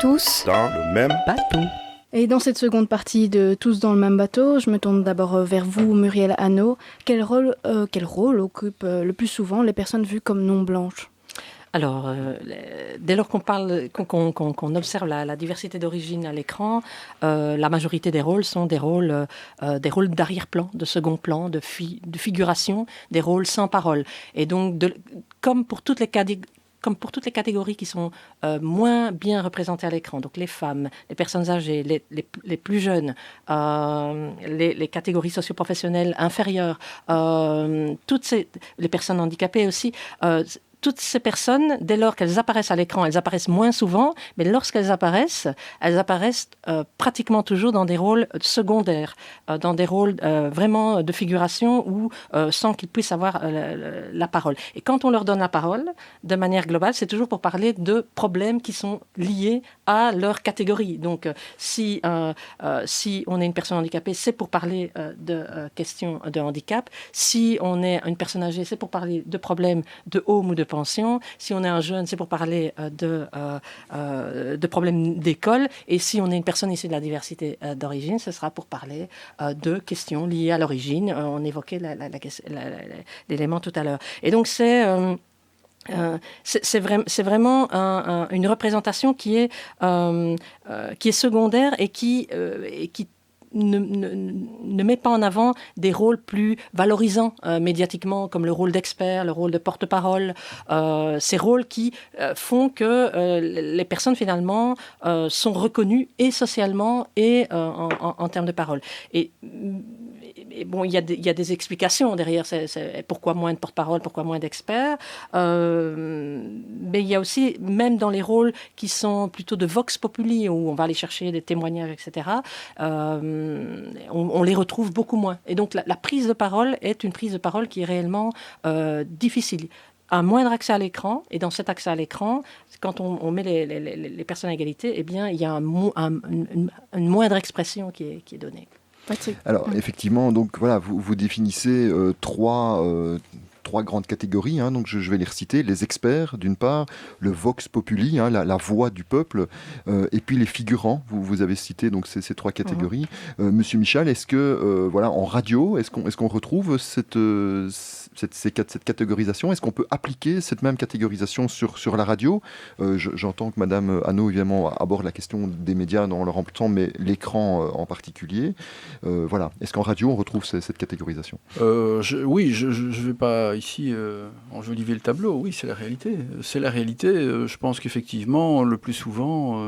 Tous dans le même bateau. Et dans cette seconde partie de Tous dans le même bateau, je me tourne d'abord vers vous, Muriel Hanot. Quel rôle occupent le plus souvent les personnes vues comme non blanches ? Alors, dès lors qu'on observe la diversité d'origine à l'écran, la majorité des rôles sont des rôles d'arrière-plan, de second plan, de figuration, des rôles sans parole. Et donc, comme pour toutes les catégories qui sont moins bien représentées à l'écran, donc les femmes, les personnes âgées, les plus jeunes, les catégories socio-professionnelles inférieures, les personnes handicapées aussi, toutes ces personnes, dès lors qu'elles apparaissent à l'écran, elles apparaissent moins souvent, mais lorsqu'elles apparaissent, pratiquement toujours dans des rôles secondaires, dans des rôles vraiment de figuration ou sans qu'ils puissent avoir la parole. Et quand on leur donne la parole, de manière globale, c'est toujours pour parler de problèmes qui sont liés à leur catégorie. Donc, si on est une personne handicapée, c'est pour parler de questions de handicap. Si on est une personne âgée, c'est pour parler de problèmes de home ou de pension. Si on est un jeune, c'est pour parler de problèmes d'école. Et si on est une personne issue de la diversité d'origine, ce sera pour parler de questions liées à l'origine. On évoquait l'élément tout à l'heure. Et donc, c'est vraiment une représentation qui est secondaire et qui ne met pas en avant des rôles plus valorisants médiatiquement, comme le rôle d'expert, le rôle de porte-parole, ces rôles qui font que les personnes finalement sont reconnues et socialement et en termes de parole. Et bon, il y a des explications derrière. C'est pourquoi moins de porte-parole, pourquoi moins d'experts. Mais il y a aussi, même dans les rôles qui sont plutôt de vox populi, où on va aller chercher des témoignages, etc., on les retrouve beaucoup moins. Et donc, la prise de parole est une prise de parole qui est réellement difficile. Un moindre accès à l'écran, et dans cet accès à l'écran, quand on met les personnes à égalité, eh bien, il y a une moindre expression qui est donnée. Alors, effectivement, donc voilà, vous définissez trois grandes catégories, donc je vais les reciter. Les experts, d'une part, le vox populi, la voix du peuple, et puis les figurants. Vous avez cité donc ces trois catégories. Monsieur Michal, est-ce que en radio, est-ce qu'on retrouve cette catégorisation? Est-ce qu'on peut appliquer cette même catégorisation sur la radio? J'entends que Madame Hanot, évidemment, aborde la question des médias dans leur emploi, mais l'écran en particulier. Est-ce qu'en radio, on retrouve cette catégorisation? Oui, je ne vais pas ici enjoliver le tableau. Oui, c'est la réalité. C'est la réalité. Je pense qu'effectivement, le plus souvent,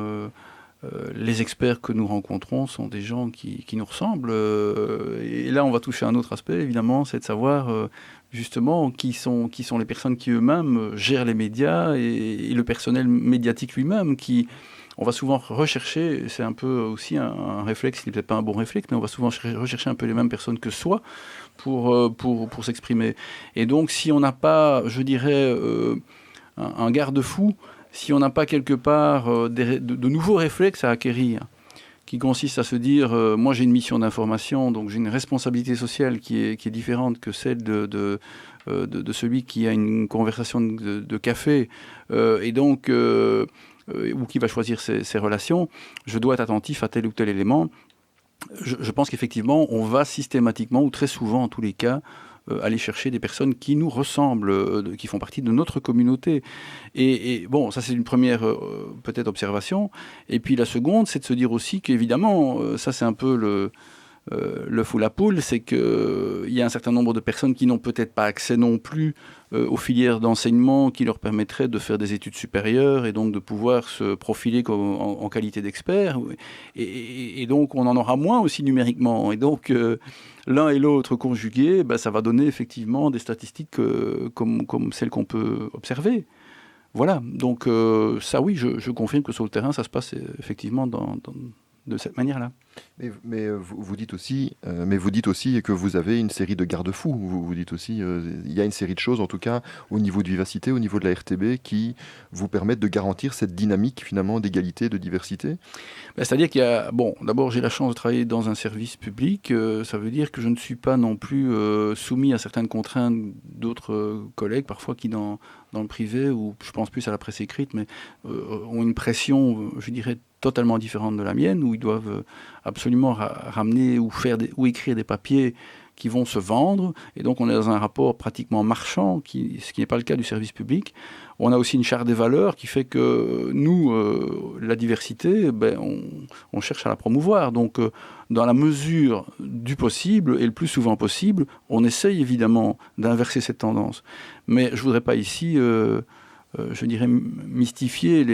les experts que nous rencontrons sont des gens qui nous ressemblent. Et là, on va toucher à un autre aspect, évidemment, c'est de savoir justement qui sont les personnes qui eux-mêmes gèrent les médias et le personnel médiatique lui-même qui... On va souvent rechercher, c'est un peu aussi un réflexe, qui n'est peut-être pas un bon réflexe, mais on va souvent rechercher un peu les mêmes personnes que soi pour s'exprimer. Et donc, si on n'a pas, je dirais, un garde-fou, si on n'a pas quelque part de nouveaux réflexes à acquérir, qui consiste à se dire, moi j'ai une mission d'information, donc j'ai une responsabilité sociale qui est différente que celle de celui qui a une conversation de café, et donc... ou qui va choisir ses relations, je dois être attentif à tel ou tel élément. Je pense qu'effectivement, on va systématiquement, ou très souvent en tous les cas, aller chercher des personnes qui nous ressemblent, qui font partie de notre communauté. Et bon, ça c'est une première peut-être observation. Et puis la seconde, c'est de se dire aussi qu'évidemment, ça c'est un peu le fou la poule, c'est qu'il y a un certain nombre de personnes qui n'ont peut-être pas accès non plus aux filières d'enseignement qui leur permettraient de faire des études supérieures et donc de pouvoir se profiler en qualité d'expert. Et donc on en aura moins aussi numériquement. Et donc l'un et l'autre conjugués, ça va donner effectivement des statistiques comme celles qu'on peut observer. Voilà, donc ça oui, je confirme que sur le terrain, ça se passe effectivement de cette manière-là. Mais vous dites aussi, que vous avez une série de garde-fous. Vous dites aussi, il y a une série de choses, en tout cas, au niveau de Vivacité, au niveau de la RTB, qui vous permettent de garantir cette dynamique, finalement, d'égalité, de diversité. C'est-à-dire qu'il y a... Bon, d'abord, j'ai la chance de travailler dans un service public. Ça veut dire que je ne suis pas non plus soumis à certaines contraintes d'autres collègues, parfois qui, dans le privé, ou je pense plus à la presse écrite, mais ont une pression, je dirais, totalement différente de la mienne, où ils doivent absolument ramener ou écrire des papiers qui vont se vendre, et donc on est dans un rapport pratiquement marchand, ce qui n'est pas le cas du service public. On a aussi une charte des valeurs qui fait que nous, la diversité, on cherche à la promouvoir. Donc, dans la mesure du possible, et le plus souvent possible, on essaye évidemment d'inverser cette tendance. Mais je ne voudrais pas ici... je dirais, mystifier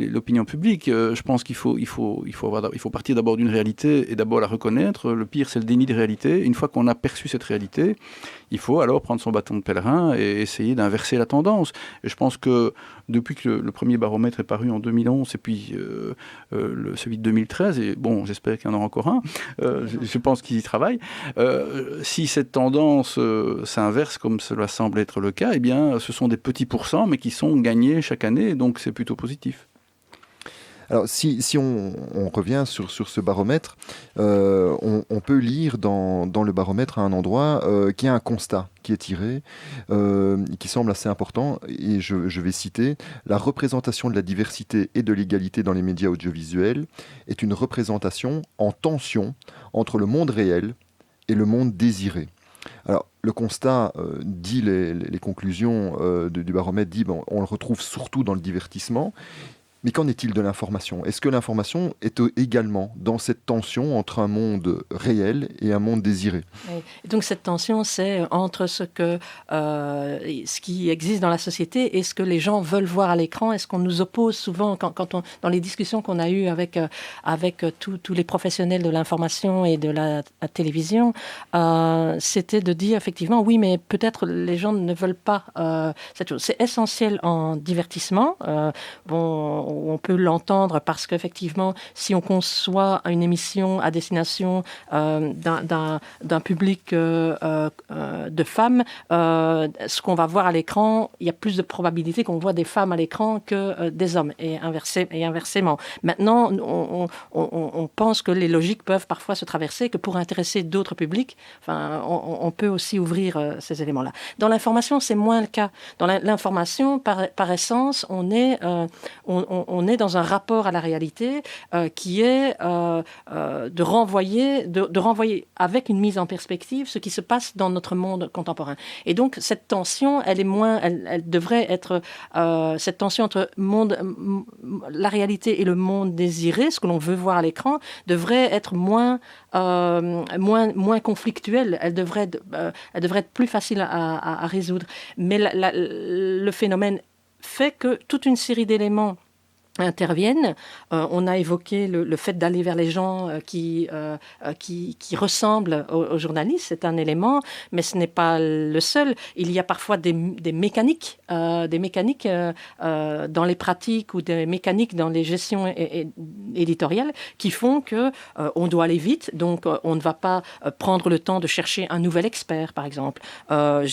l'opinion publique. Je pense qu'il faut partir d'abord d'une réalité et d'abord la reconnaître. Le pire, c'est le déni de réalité. Une fois qu'on a perçu cette réalité, il faut alors prendre son bâton de pèlerin et essayer d'inverser la tendance. Et je pense que depuis que le premier baromètre est paru en 2011 et puis celui de 2013, et bon, j'espère qu'il y en aura encore un, je pense qu'ils y travaillent, si cette tendance s'inverse comme cela semble être le cas, eh bien, ce sont des petits pourcents, mais qui sont gagnés chaque année, donc c'est plutôt positif. Alors, si on revient sur ce baromètre, on peut lire dans le baromètre à un endroit qu'il y a un constat qui est tiré, qui semble assez important, et je vais citer: « La représentation de la diversité et de l'égalité dans les médias audiovisuels est une représentation en tension entre le monde réel et le monde désiré. » Alors, le constat dit, les conclusions du baromètre dit, on le retrouve surtout dans le divertissement. Mais qu'en est-il de l'information? Est-ce que l'information est également dans cette tension entre un monde réel et un monde désiré? Oui. Et donc cette tension, c'est entre ce qui existe dans la société et ce que les gens veulent voir à l'écran. Et ce qu'on nous oppose souvent dans les discussions qu'on a eues avec tous les professionnels de l'information et de la télévision, c'était de dire effectivement, oui, mais peut-être les gens ne veulent pas cette chose. C'est essentiel en divertissement. On peut l'entendre parce qu'effectivement, si on conçoit une émission à destination d'un public de femmes, ce qu'on va voir à l'écran, il y a plus de probabilité qu'on voit des femmes à l'écran que des hommes, et inversement. Maintenant, on pense que les logiques peuvent parfois se traverser, que pour intéresser d'autres publics, on peut aussi ouvrir ces éléments-là. Dans l'information, c'est moins le cas. Dans l'information, par essence, on est dans un rapport à la réalité qui est de renvoyer avec une mise en perspective ce qui se passe dans notre monde contemporain. Et donc cette tension, elle devrait être cette tension entre la réalité et le monde désiré, ce que l'on veut voir à l'écran, devrait être moins conflictuelle. Elle devrait être plus facile à résoudre. Mais le phénomène fait que toute une série d'éléments interviennent. On a évoqué le fait d'aller vers les gens qui ressemblent aux journalistes, c'est un élément, mais ce n'est pas le seul. Il y a parfois des mécaniques dans les pratiques ou des mécaniques dans les gestions éditoriales qui font que on doit aller vite, donc on ne va pas prendre le temps de chercher un nouvel expert, par exemple. On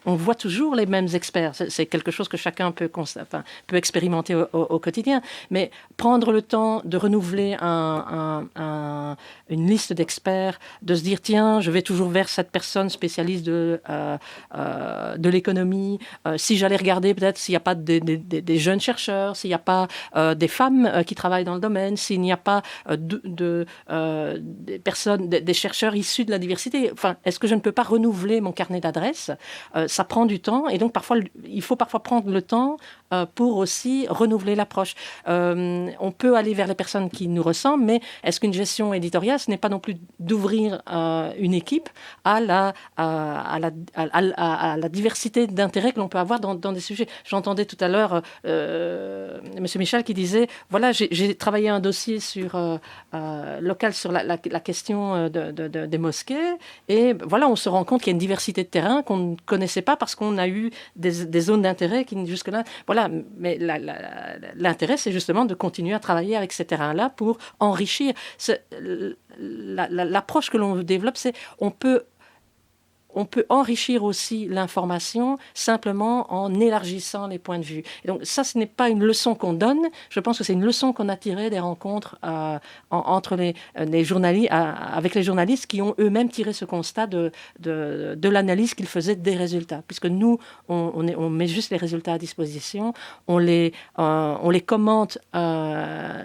voit toujours les mêmes experts. C'est quelque chose que chacun peut expérimenter au quotidien. Mais prendre le temps de renouveler une liste d'experts, de se dire tiens, je vais toujours vers cette personne spécialiste de l'économie. Si j'allais regarder peut-être s'il n'y a pas des jeunes chercheurs, s'il n'y a pas des femmes qui travaillent dans le domaine, s'il n'y a pas des personnes, des chercheurs issus de la diversité. Est-ce que je ne peux pas renouveler mon carnet d'adresses? Ça prend du temps, et donc il faut parfois prendre le temps pour aussi renouveler l'approche. On peut aller vers les personnes qui nous ressemblent, mais est-ce qu'une gestion éditoriale, ce n'est pas non plus d'ouvrir une équipe à la diversité d'intérêts que l'on peut avoir dans des sujets? J'entendais tout à l'heure M. Michel qui disait, voilà, j'ai travaillé travaillé un dossier local sur la question des mosquées. Et voilà, on se rend compte qu'il y a une diversité de terrains qu'on ne connaissait pas parce qu'on a eu des zones d'intérêt qui jusque-là... Voilà, mais l'intérêt, c'est justement de continuer à travailler avec ces terrains-là pour enrichir. L'approche que l'on développe, c'est on peut enrichir aussi l'information simplement en élargissant les points de vue. Et donc ça, ce n'est pas une leçon qu'on donne. Je pense que c'est une leçon qu'on a tirée des rencontres entre les journalistes, avec les journalistes qui ont eux-mêmes tiré ce constat de l'analyse qu'ils faisaient des résultats. Puisque nous, on met juste les résultats à disposition, on les commente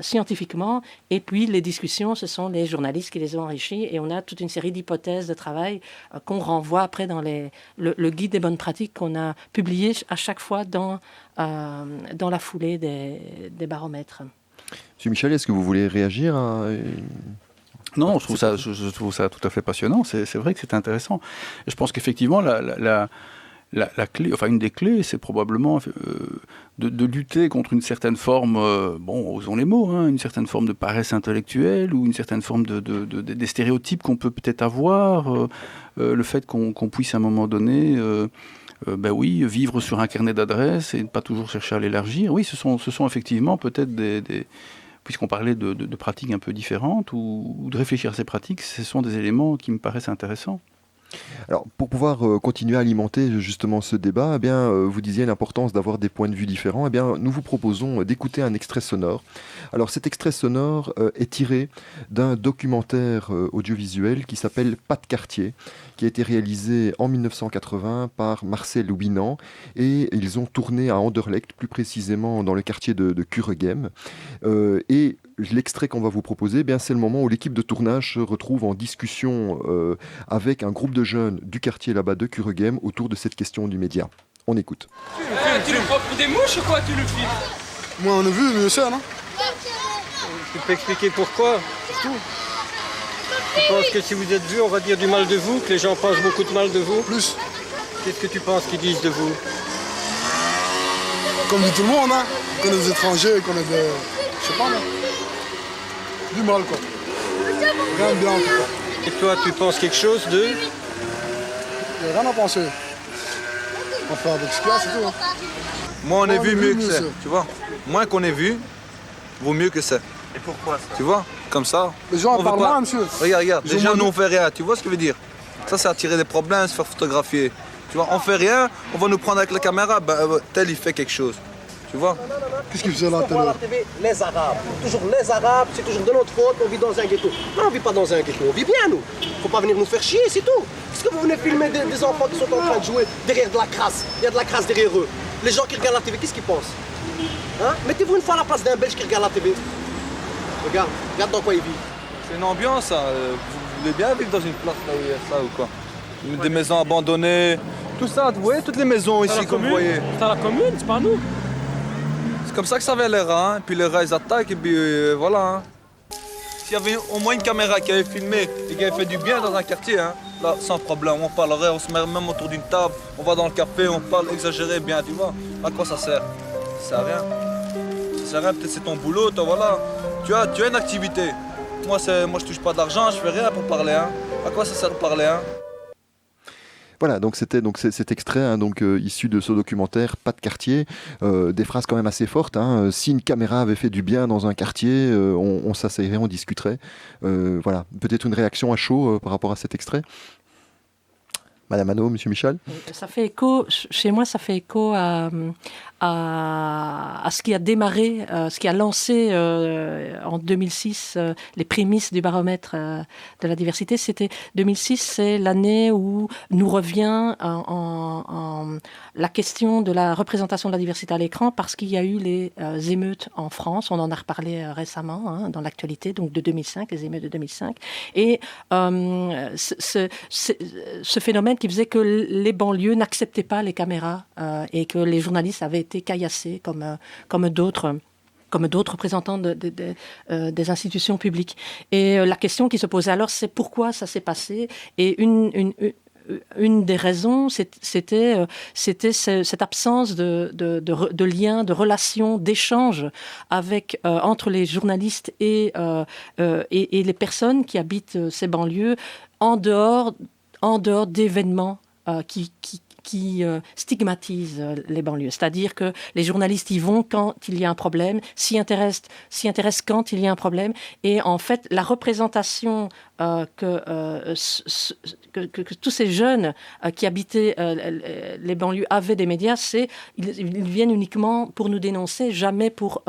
scientifiquement, et puis les discussions, ce sont les journalistes qui les ont enrichis, et on a toute une série d'hypothèses de travail qu'on renvoie après dans le guide des bonnes pratiques qu'on a publié à chaque fois dans la foulée des baromètres. Monsieur Michel, est-ce que vous voulez réagir Non, je trouve ça tout à fait passionnant. C'est vrai que c'est intéressant. Et je pense qu'effectivement, la clé, enfin une des clés, c'est probablement de lutter contre une certaine forme, osons les mots, une certaine forme de paresse intellectuelle ou une certaine forme des stéréotypes qu'on peut peut-être avoir, le fait qu'on puisse à un moment donné, vivre sur un carnet d'adresses et ne pas toujours chercher à l'élargir. Oui, ce sont effectivement peut-être puisqu'on parlait de pratiques un peu différentes ou de réfléchir à ces pratiques, ce sont des éléments qui me paraissent intéressants. Alors, pour pouvoir continuer à alimenter justement ce débat, vous disiez l'importance d'avoir des points de vue différents. Nous vous proposons d'écouter un extrait sonore. Alors, cet extrait sonore est tiré d'un documentaire audiovisuel qui s'appelle Pas de quartier, qui a été réalisé en 1980 par Marcel Winan, et ils ont tourné à Anderlecht, plus précisément dans le quartier de Kuregem. Et l'extrait qu'on va vous proposer, c'est le moment où l'équipe de tournage se retrouve en discussion avec un groupe de jeunes du quartier là-bas de Kuregem autour de cette question du média. On écoute. Tu le prends pour des mouches ou quoi, tu le filmes? Moi, on a vu, mieux ça, non? Tu peux expliquer pourquoi? C'est tout. Tu penses que si vous êtes vu, on va dire du mal de vous, que les gens pensent beaucoup de mal de vous? Plus. Qu'est-ce que tu penses qu'ils disent de vous? Comme dit tout le monde, qu'on est des étrangers, qu'on est des... Je sais pas, non? Du mal, quoi. Rien de bien, en tout cas. Et toi, tu penses quelque chose de... Il n'y a rien à penser. Enfin, avec ce qu'il y a, c'est tout. Moi, on est vu mieux que ça, tu vois. Moins qu'on est vu, vaut mieux que ça. Et pourquoi ça? Tu vois, comme ça. Les gens en parlent mal, monsieur. Regarde, les gens, nous, on fait rien. Tu vois ce que je veux dire? Ça, c'est attirer des problèmes, se faire photographier. Tu vois, on fait rien, on va nous prendre avec la caméra, tel, il fait quelque chose. Tu vois? Qu'est-ce qu'il faisait là, tout à l'heure? Les Arabes. Toujours les Arabes, c'est toujours de notre faute, on vit dans un ghetto. Non, on vit pas dans un ghetto, on vit bien, nous. Faut pas venir nous faire chier, c'est tout. Qu'est-ce que vous venez filmer des enfants qui sont en train de jouer derrière de la crasse? Il y a de la crasse derrière eux. Les gens qui regardent la TV, qu'est-ce qu'ils pensent? Mettez-vous une fois à la place d'un Belge qui regarde la TV. Regarde dans quoi il vit. C'est une ambiance, ça. Vous voulez bien vivre dans une place là où il y a ça ou quoi? Des maisons abandonnées, tout ça, vous voyez, toutes les maisons ici, comme vous voyez. C'est à la commune, c'est pas nous. C'est comme ça que ça avait les rats, puis les rats ils attaquent, et puis voilà. S'il y avait au moins une caméra qui avait filmé et qui avait fait du bien dans un quartier, là, sans problème, on parlerait, on se met même autour d'une table, on va dans le café, on parle exagéré bien, tu vois. À quoi ça sert? Ça sert à rien. Ça sert à rien, peut-être c'est ton boulot, toi, voilà. Tu as une activité. Moi, je touche pas d'argent, je fais rien pour parler, À quoi ça sert de parler, Voilà, donc c'était cet extrait issu de ce documentaire Pas de quartier, des phrases quand même assez fortes. Si une caméra avait fait du bien dans un quartier, on s'asseyerait, on discuterait. Voilà, peut-être une réaction à chaud par rapport à cet extrait. Madame Hano, Monsieur Michel. Ça fait écho, chez moi, ça fait écho à ce qui a démarré, ce qui a lancé en 2006 les prémices du baromètre de la diversité. 2006, c'est l'année où nous revient en la question de la représentation de la diversité à l'écran, parce qu'il y a eu les émeutes en France. On en a reparlé récemment dans l'actualité, donc de 2005, les émeutes de 2005. Et ce phénomène qui faisait que les banlieues n'acceptaient pas les caméras et que les journalistes avaient été caillassés comme d'autres représentants des institutions publiques. Et la question qui se posait alors, c'est pourquoi ça s'est passé. Et une des raisons, c'était cette absence de lien, de relation, d'échange entre les journalistes et les personnes qui habitent ces banlieues en dehors d'événements qui stigmatisent les banlieues. C'est-à-dire que les journalistes y vont quand il y a un problème, s'y intéressent quand il y a un problème. Et en fait, la représentation que tous ces jeunes qui habitaient les banlieues avaient des médias, ils viennent uniquement pour nous dénoncer, jamais pour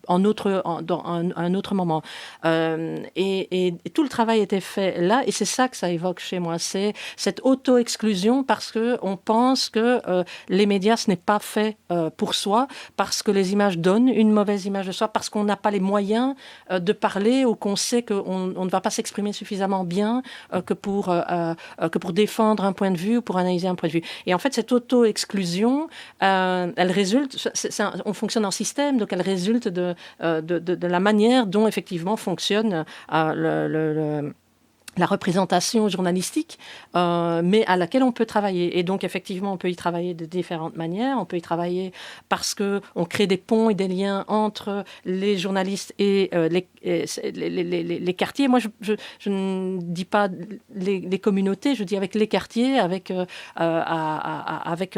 dans un autre moment. Et tout le travail était fait là, et c'est ça que ça évoque chez moi, c'est cette auto-exclusion parce qu'on pense que les médias, ce n'est pas fait pour soi, parce que les images donnent une mauvaise image de soi, parce qu'on n'a pas les moyens de parler, ou qu'on sait qu'on ne va pas s'exprimer suffisamment bien que pour défendre un point de vue ou pour analyser un point de vue. Et en fait, cette auto-exclusion, elle résulte, on fonctionne en système, donc elle résulte de la manière dont effectivement fonctionne la représentation journalistique, mais à laquelle on peut travailler. Et donc, effectivement, on peut y travailler de différentes manières. On peut y travailler parce qu'on crée des ponts et des liens entre les journalistes et les quartiers. Moi, je ne dis pas les communautés, je dis avec les quartiers, avec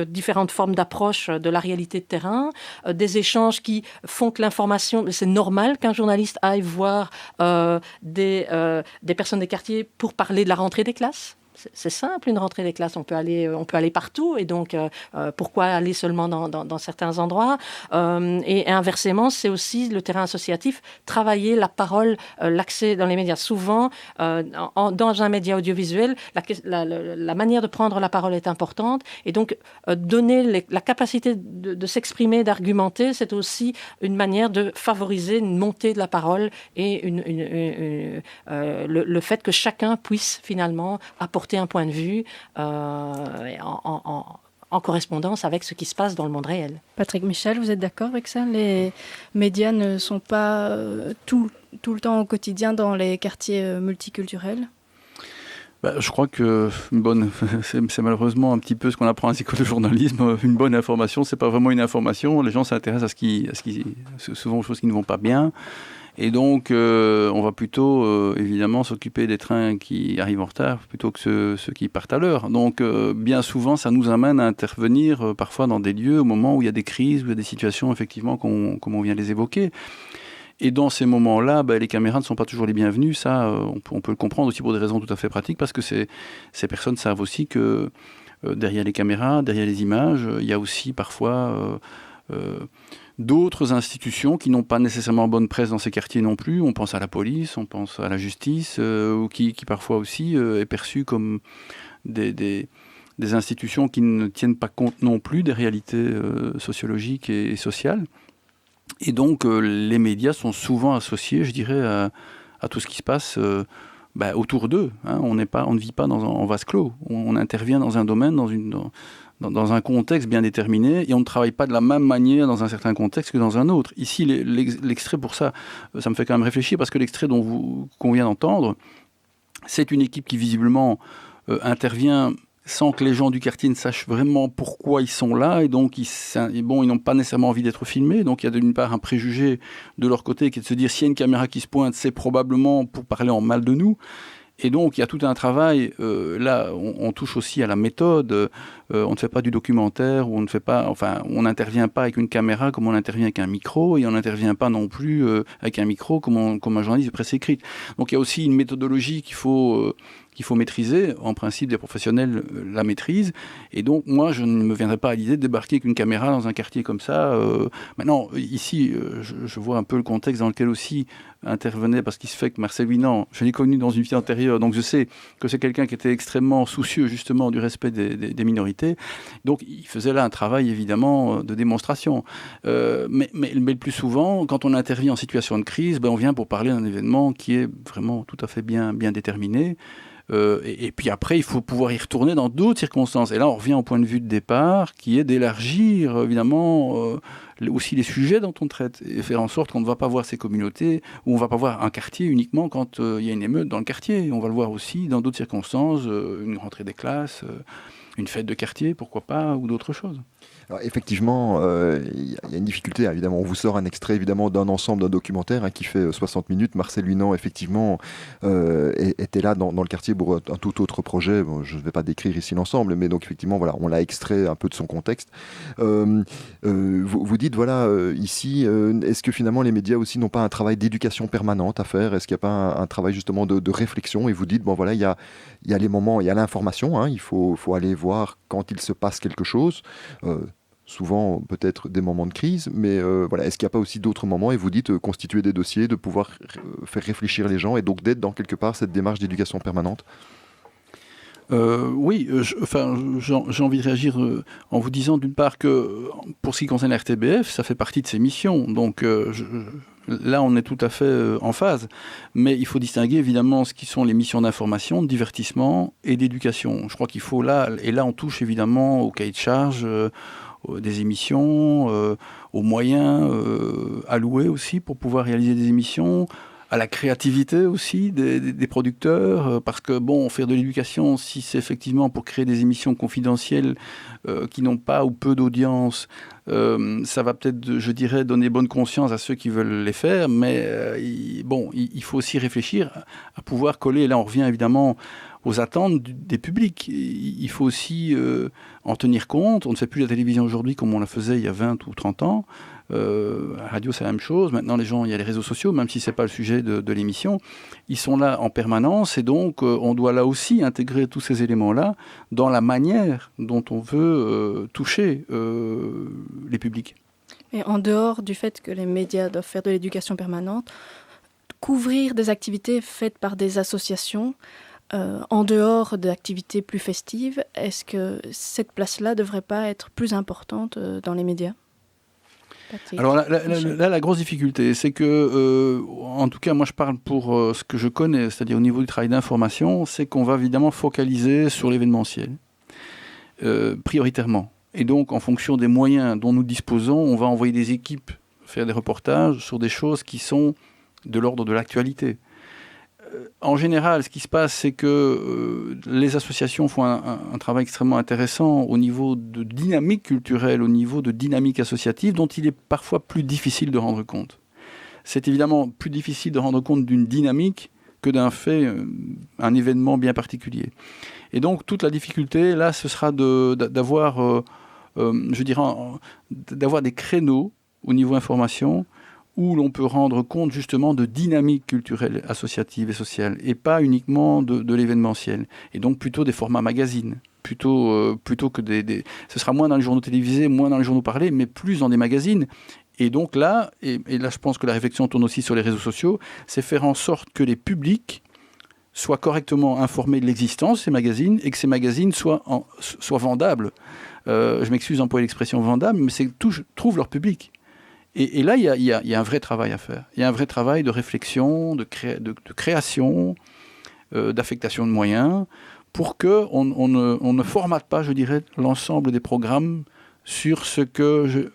différentes formes d'approche de la réalité de terrain, des échanges qui font que l'information... C'est normal qu'un journaliste aille voir des personnes des quartiers pour parler de la rentrée des classes. C'est simple, une rentrée des classes, on peut aller partout, et donc pourquoi aller seulement dans certains endroits, et inversement, c'est aussi le terrain associatif, travailler la parole, l'accès dans les médias. Souvent, dans un média audiovisuel, la manière de prendre la parole est importante, et donc donner la capacité de s'exprimer, d'argumenter, c'est aussi une manière de favoriser une montée de la parole et le fait que chacun puisse finalement apporter un point de vue en correspondance avec ce qui se passe dans le monde réel. Patrick Michel, vous êtes d'accord avec ça? Les médias ne sont pas tout le temps au quotidien dans les quartiers multiculturels? Je crois que c'est malheureusement un petit peu ce qu'on apprend à l'école de journalisme. Une bonne information, c'est pas vraiment une information. Les gens s'intéressent souvent aux choses qui ne vont pas bien. Et donc, on va plutôt, évidemment, s'occuper des trains qui arrivent en retard plutôt que ceux qui partent à l'heure. Donc, bien souvent, ça nous amène à intervenir parfois dans des lieux au moment où il y a des crises, où il y a des situations, effectivement, comme on vient de les évoquer. Et dans ces moments-là, les caméras ne sont pas toujours les bienvenues. Ça, on peut le comprendre aussi pour des raisons tout à fait pratiques, parce que ces personnes savent aussi que derrière les caméras, derrière les images, il y a aussi parfois... d'autres institutions qui n'ont pas nécessairement bonne presse dans ces quartiers non plus. On pense à la police, on pense à la justice, ou qui parfois aussi est perçue comme des institutions qui ne tiennent pas compte non plus des réalités sociologiques et sociales. Et donc, les médias sont souvent associés, je dirais, à tout ce qui se passe autour d'eux. Hein. On ne vit pas en vase clos. On intervient dans un domaine, dans un contexte bien déterminé, et on ne travaille pas de la même manière dans un certain contexte que dans un autre. Ici, l'extrait, pour ça me fait quand même réfléchir, parce que l'extrait qu'on vient d'entendre, c'est une équipe qui visiblement intervient sans que les gens du quartier ne sachent vraiment pourquoi ils sont là, et donc ils n'ont pas nécessairement envie d'être filmés. Donc il y a d'une part un préjugé de leur côté qui est de se dire, s'il y a une caméra qui se pointe, c'est probablement pour parler en mal de nous. Et donc, il y a tout un travail. Là, on touche aussi à la méthode. On ne fait pas du documentaire, on n'intervient pas avec une caméra comme on intervient avec un micro, et on n'intervient pas non plus avec un micro comme un journaliste de presse écrite. Donc, il y a aussi une méthodologie qu'il faut maîtriser. En principe, des professionnels la maîtrisent. Et donc, moi, je ne me viendrai pas à l'idée de débarquer avec une caméra dans un quartier comme ça. Maintenant, ici, je vois un peu le contexte dans lequel aussi intervenait, parce qu'il se fait que Marcel Winand, je l'ai connu dans une vie antérieure, donc je sais que c'est quelqu'un qui était extrêmement soucieux justement du respect des minorités. Donc, il faisait là un travail, évidemment, de démonstration. Mais le plus souvent, quand on intervient en situation de crise, on vient pour parler d'un événement qui est vraiment tout à fait bien déterminé. Et puis après, il faut pouvoir y retourner dans d'autres circonstances. Et là, on revient au point de vue de départ, qui est d'élargir, évidemment, aussi les sujets dont on traite, et faire en sorte qu'on ne va pas voir ces communautés, ou on ne va pas voir un quartier uniquement quand il y a une émeute dans le quartier. On va le voir aussi dans d'autres circonstances, une rentrée des classes, une fête de quartier, pourquoi pas, ou d'autres choses. Alors, effectivement, il y a une difficulté, évidemment. On vous sort un extrait, évidemment, d'un ensemble, d'un documentaire qui fait 60 minutes. Marcel Luinant, effectivement, était là dans le quartier pour un tout autre projet. Bon, je ne vais pas décrire ici l'ensemble, mais donc, effectivement, voilà, on l'a extrait un peu de son contexte. Vous dites, voilà, ici, est-ce que finalement les médias aussi n'ont pas un travail d'éducation permanente à faire? Est-ce qu'il n'y a pas un travail justement de réflexion? Et vous dites, bon, voilà, il y a les moments, il y a l'information, il faut aller voir quand il se passe quelque chose. Souvent peut-être des moments de crise, mais voilà, est-ce qu'il n'y a pas aussi d'autres moments, et vous dites constituer des dossiers, de pouvoir faire réfléchir les gens, et donc d'être dans quelque part cette démarche d'éducation permanente? Oui, j'ai envie de réagir en vous disant d'une part que pour ce qui concerne la RTBF, ça fait partie de ses missions, donc là on est tout à fait en phase, mais il faut distinguer évidemment ce qui sont les missions d'information, de divertissement et d'éducation. Je crois qu'il faut là on touche évidemment au cahier de charge, des émissions, aux moyens alloués aussi pour pouvoir réaliser des émissions, à la créativité aussi des producteurs, parce que bon, faire de l'éducation, si c'est effectivement pour créer des émissions confidentielles qui n'ont pas ou peu d'audience, ça va peut-être, je dirais, donner bonne conscience à ceux qui veulent les faire, mais il faut aussi réfléchir à pouvoir coller, et là on revient évidemment aux attentes des publics. Il faut aussi en tenir compte. On ne fait plus la télévision aujourd'hui comme on la faisait il y a 20 ou 30 ans. La radio, c'est la même chose. Maintenant, les gens, il y a les réseaux sociaux, même si ce n'est pas le sujet de l'émission. Ils sont là en permanence, et donc on doit là aussi intégrer tous ces éléments-là dans la manière dont on veut toucher les publics. Et en dehors du fait que les médias doivent faire de l'éducation permanente, couvrir des activités faites par des associations, en dehors d'activités plus festives, est-ce que cette place-là ne devrait pas être plus importante dans les médias? Alors là, la grosse difficulté, c'est que, en tout cas, moi je parle pour ce que je connais, c'est-à-dire au niveau du travail d'information, c'est qu'on va évidemment focaliser sur l'événementiel, prioritairement. Et donc, en fonction des moyens dont nous disposons, on va envoyer des équipes faire des reportages sur des choses qui sont de l'ordre de l'actualité. En général, ce qui se passe, c'est que les associations font un travail extrêmement intéressant au niveau de dynamique culturelle, au niveau de dynamique associative, dont il est parfois plus difficile de rendre compte. C'est évidemment plus difficile de rendre compte d'une dynamique que d'un fait, un événement bien particulier. Et donc, toute la difficulté, là, ce sera d'avoir, je dirais, d'avoir des créneaux au niveau information, où l'on peut rendre compte justement de dynamique culturelle, associative et sociale, et pas uniquement de l'événementiel. Et donc plutôt des formats magazines, plutôt que ce sera moins dans les journaux télévisés, moins dans les journaux parlés, mais plus dans des magazines. Et donc là, et là je pense que la réflexion tourne aussi sur les réseaux sociaux, c'est faire en sorte que les publics soient correctement informés de l'existence de ces magazines, et que ces magazines soient vendables. Je m'excuse d'employer l'expression vendable, mais trouvent leur public. Et là, il y a un vrai travail à faire. Il y a un vrai travail de réflexion, de création, d'affectation de moyens, pour qu'on ne formate pas, je dirais, l'ensemble des programmes sur ce que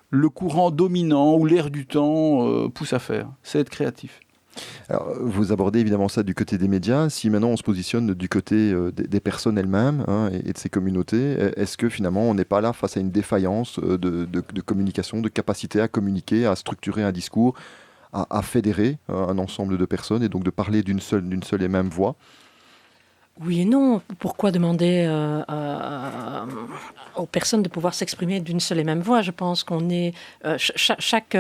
le courant dominant ou l'air du temps pousse à faire. C'est être créatif. Alors, vous abordez évidemment ça du côté des médias. Si maintenant on se positionne du côté des personnes elles-mêmes et de ces communautés, est-ce que finalement on n'est pas là face à une défaillance de communication, de capacité à communiquer, à structurer un discours, à fédérer un ensemble de personnes et donc de parler d'une seule et même voix? Oui et non. Pourquoi demander aux personnes de pouvoir s'exprimer d'une seule et même voix? Je pense qu'on est chaque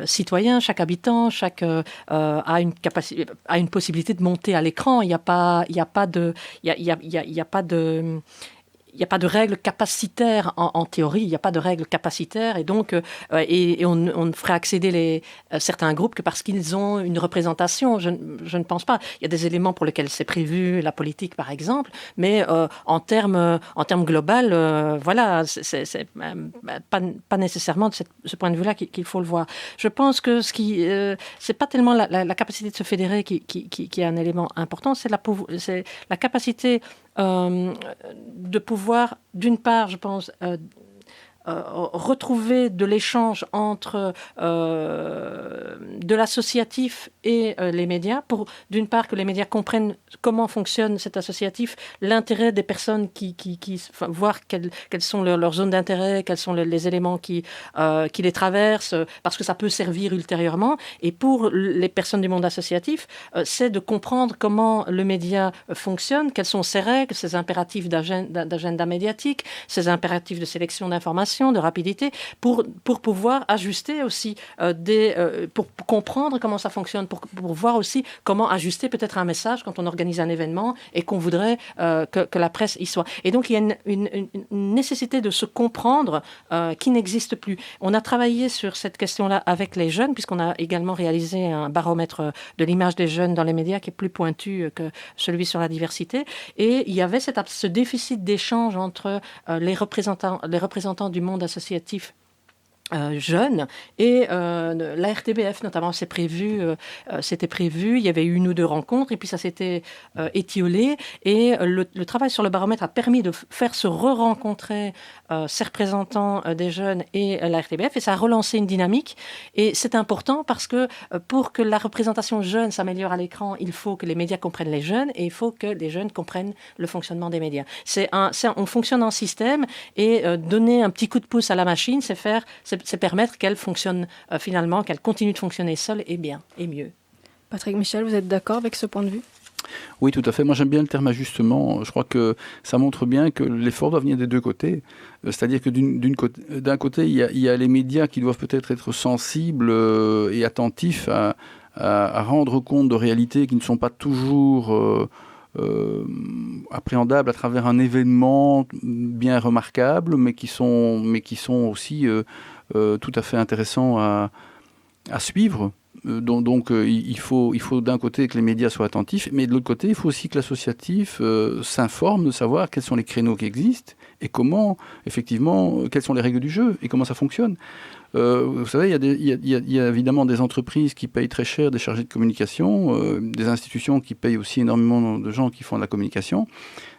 citoyen, chaque habitant, a une possibilité de monter à l'écran. Il n'y a pas de règles capacitaires en théorie, il n'y a pas de règles capacitaires, et donc on ne ferait accéder certains groupes que parce qu'ils ont une représentation. Je ne pense pas. Il y a des éléments pour lesquels c'est prévu, la politique par exemple, mais en termes global, voilà, c'est pas nécessairement de ce point de vue-là qu'il faut le voir. Je pense que c'est pas tellement la capacité de se fédérer qui est un élément important, c'est la capacité de pouvoir, d'une part, je pense, retrouver de l'échange entre de l'associatif et les médias, pour d'une part que les médias comprennent comment fonctionne cet associatif, l'intérêt des personnes voir quelles sont leurs zones d'intérêt, quels sont les éléments qui les traversent, parce que ça peut servir ultérieurement. Et pour les personnes du monde associatif, c'est de comprendre comment le média fonctionne, quelles sont ses règles, ses impératifs d'agenda médiatique, ses impératifs de sélection d'informations, de rapidité, pour pouvoir ajuster aussi, pour comprendre comment ça fonctionne, pour voir aussi comment ajuster peut-être un message quand on organise un événement et qu'on voudrait que la presse y soit. Et donc, il y a une nécessité de se comprendre qui n'existe plus. On a travaillé sur cette question-là avec les jeunes, puisqu'on a également réalisé un baromètre de l'image des jeunes dans les médias qui est plus pointu que celui sur la diversité. Et il y avait ce déficit d'échange entre les représentants du monde associatif jeunes et la RTBF notamment. C'était prévu, il y avait eu 1 ou 2 rencontres et puis ça s'était étiolé, et le travail sur le baromètre a permis de faire se re-rencontrer ces représentants des jeunes et la RTBF, et ça a relancé une dynamique. Et c'est important parce que pour que la représentation jeune s'améliore à l'écran, il faut que les médias comprennent les jeunes et il faut que les jeunes comprennent le fonctionnement des médias. On fonctionne en système, et donner un petit coup de pouce à la machine, c'est permettre qu'elle fonctionne finalement, qu'elle continue de fonctionner seule et bien, et mieux. Patrick Michel, vous êtes d'accord avec ce point de vue ? Oui, tout à fait. Moi, j'aime bien le terme ajustement. Je crois que ça montre bien que l'effort doit venir des deux côtés. C'est-à-dire que d'un côté, il y a les médias qui doivent peut-être être sensibles et attentifs à rendre compte de réalités qui ne sont pas toujours appréhendables à travers un événement bien remarquable, mais qui sont aussi tout à fait intéressants à suivre. Donc il faut d'un côté que les médias soient attentifs, mais de l'autre côté, il faut aussi que l'associatif s'informe de savoir quels sont les créneaux qui existent et comment, effectivement, quelles sont les règles du jeu et comment ça fonctionne. Vous savez, il y a évidemment des entreprises qui payent très cher des chargés de communication, des institutions qui payent aussi énormément de gens qui font de la communication.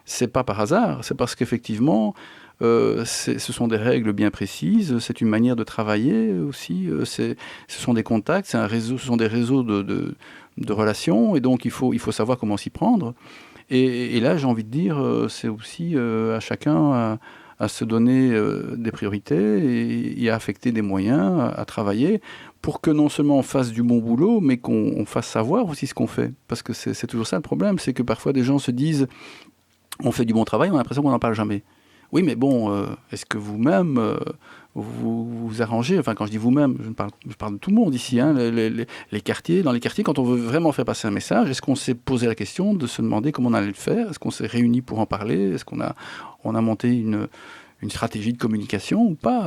C'est pas par hasard, c'est parce qu'effectivement, ce sont des règles bien précises, c'est une manière de travailler aussi, ce sont des contacts, ce sont des réseaux de relations, et donc il faut savoir comment s'y prendre. Et là, j'ai envie de dire, c'est aussi à chacun à se donner des priorités et à affecter des moyens à travailler pour que non seulement on fasse du bon boulot, mais qu'on fasse savoir aussi ce qu'on fait. Parce que c'est toujours ça le problème, c'est que parfois des gens se disent on fait du bon travail, on a l'impression qu'on n'en parle jamais. Oui, mais bon, est-ce que vous-même, vous arrangez, enfin quand je dis vous-même, je parle de tout le monde ici, hein, les quartiers, dans les quartiers, quand on veut vraiment faire passer un message, est-ce qu'on s'est posé la question de se demander comment on allait le faire ? Est-ce qu'on s'est réunis pour en parler ? Est-ce qu'on a monté une stratégie de communication ou pas ?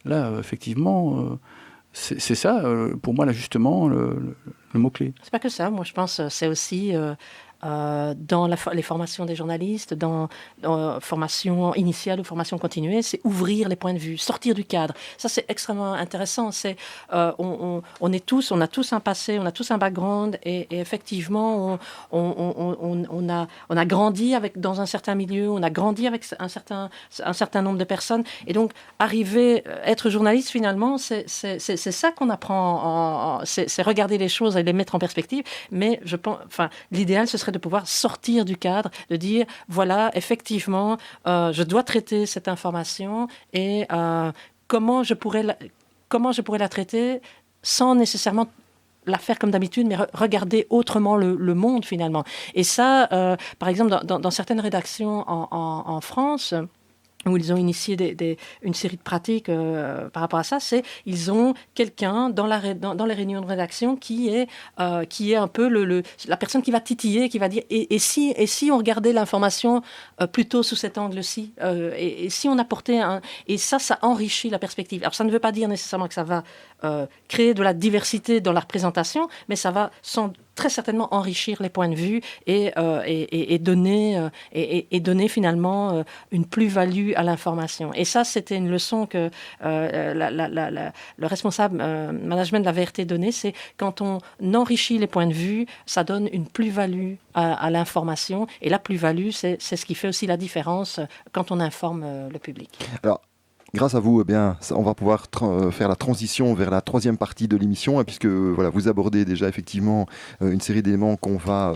Là, effectivement, c'est ça, pour moi, l'ajustement, le mot-clé. C'est pas que ça, moi je pense c'est aussi... dans les formations des journalistes, dans formation initiale ou formation continuée, c'est ouvrir les points de vue, sortir du cadre. Ça, c'est extrêmement intéressant. On a tous un passé, on a tous un background, et effectivement, on a grandi dans un certain milieu, on a grandi avec un certain nombre de personnes, et donc être journaliste finalement, c'est ça qu'on apprend. C'est regarder les choses et les mettre en perspective. Mais je pense, l'idéal, ce serait de pouvoir sortir du cadre, de dire, voilà, effectivement, je dois traiter cette information, et comment je pourrais la traiter sans nécessairement la faire comme d'habitude, mais regarder autrement le monde, finalement. Et ça, par exemple, dans certaines rédactions en France, où ils ont initié une série de pratiques par rapport à ça, ils ont quelqu'un dans les réunions de rédaction qui est un peu la personne qui va titiller, qui va dire et si on regardait l'information plutôt sous cet angle-ci, et si on apportait et ça enrichit la perspective. Alors ça ne veut pas dire nécessairement que ça va créer de la diversité dans la représentation, mais ça va très certainement enrichir les points de vue et donner finalement une plus-value à l'information. Et ça, c'était une leçon que le responsable management de la VRT donnait, c'est quand on enrichit les points de vue, ça donne une plus-value à l'information, et la plus-value, c'est ce qui fait aussi la différence quand on informe le public. Alors, Grâce à vous, on va pouvoir faire la transition vers la troisième partie de l'émission, puisque vous abordez déjà effectivement une série d'éléments qu'on va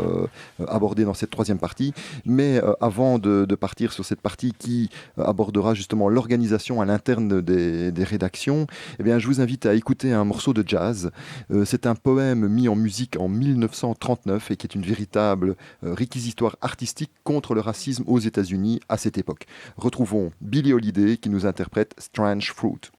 aborder dans cette troisième partie. Mais avant de partir sur cette partie qui abordera justement l'organisation à l'interne des rédactions, je vous invite à écouter un morceau de jazz. C'est un poème mis en musique en 1939 et qui est une véritable réquisitoire artistique contre le racisme aux États-Unis à cette époque. Retrouvons Billie Holiday qui nous interprète Strange Fruit.